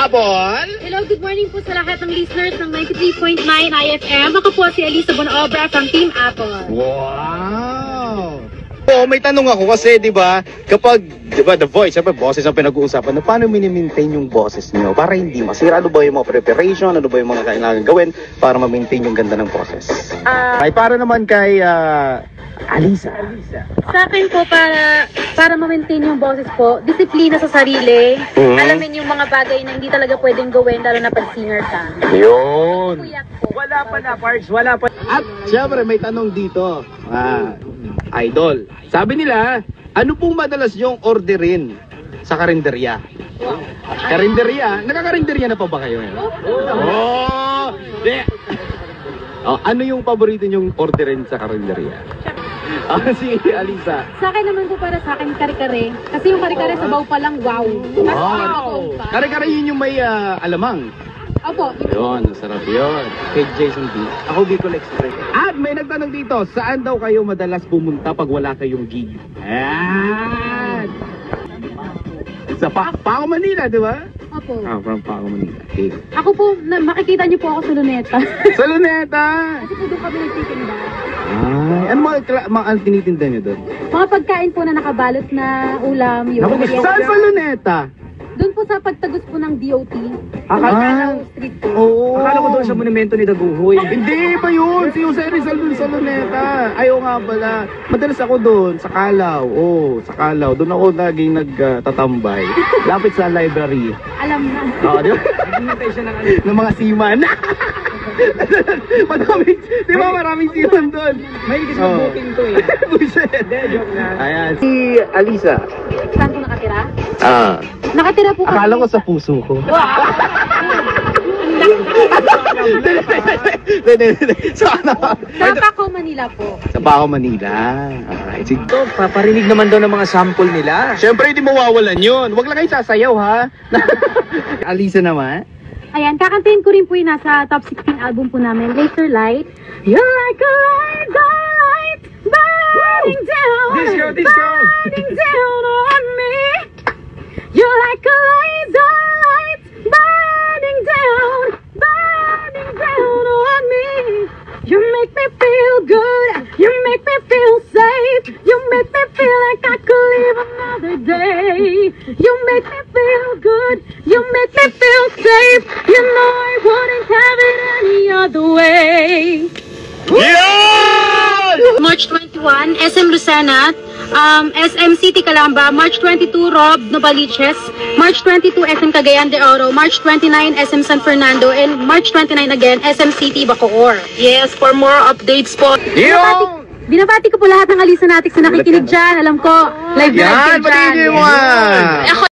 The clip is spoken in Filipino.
habol! Hello, good morning po sa lahat ng listeners ng 93.9 IFM. Ako po si Elisa Bonobra from Team Apple. Wow! Oo, may tanong ako kasi, di ba, kapag, di ba, The Voice, siyempre, boses ang pinag-uusapan, na paano mini-maintain yung boses niyo para hindi masira? Ano ba yung mga preparation? Ano ba yung mga kailangan gawin para ma-maintain yung ganda ng boses? Ay, para naman kay, Alisa. Sa akin po, para ma-maintain yung boses po, disiplina sa sarili. Alamin yung mga bagay na hindi talaga pwedeng gawin, lalo na pag singer ka. Yun! Kuyak po. Wala pa na, Parks, wala pa. At, siyempre, may tanong dito. Idol. Sabi nila, ano pong madalas yung orderin sa karinderya? Karinderya? Nakakarinderya na pa ba kayo? Oh! Oh, ano yung paborito nyong orderin sa karinderya? Si Alisa. Sa akin naman po, para sa akin, kare-kare. Kasi yung kare-kare sa baw pa lang, wow. Wow! Kare-kare yun yung may alamang. Opo. Yun, sarap yun. Kay Jason B. Ako Bicol Express. At may nagtanong dito, saan daw kayo madalas pumunta pag wala kayong gig? Ayan! Sa Paco, Manila, di ba? Opo. From Paco, Manila. Okay. Ako po, makikita niyo po ako sa Luneta. Sa Luneta! Kasi po doon kami nagtitinda. Ay, ano mga tinitinda niyo doon? Mga pagkain po na nakabalot na ulam. Yung Saan sa Luneta? doon po sa pagtagos po ng DOT. Akala Street po. Oo. Akala ko doon sa monumento ni Daguhoy. Hindi pa yun. Si Jose Rizal dun sa Luneta. Ayaw nga pala. Madalas ako doon, sa Calao. Oo, sa Calao. Doon ako laging nagtatambay. Lapit sa library. Alam na. Oo, di ba? Naghihintay siya Ng mga seaman. Maraming, di ba maraming seaman doon? May kasi booking to eh. Buset. Hindi, joke na. Ayan. Si Alisa. Saan po nakatira? Nakatira po kami. Akala ko sa puso ko. Sa Paco, Manila po. Sa Paco, Manila. Alright, sige. Ito, paparinig naman daw ng mga sample nila. Siyempre, hindi mawawalan yun. Huwag lang kayo sasayaw, ha? Alisa naman. Ayan, kakantayin ko rin po yung nasa top 16 album po namin, Laser Light. You're like a light, burning down, burning down on me. You're like a light, burning down on me. You make me feel good, you make me feel safe, you make me feel like I could live another day. You make me feel good, you make me feel safe, you know I wouldn't have it any other way. Yeah! March 21, SM Lucena, SM City Calamba, March 22, Rob Novaliches, March 22, SM Cagayan de Oro, March 29, SM San Fernando, and March 29 again, SM City Bacoor. Yes, for more updates po. Binabati ko po lahat ng Alisa Natix na nakikinig dyan. Alam ko, live na Yan, live kayo dyan. patigil mo nga. Ako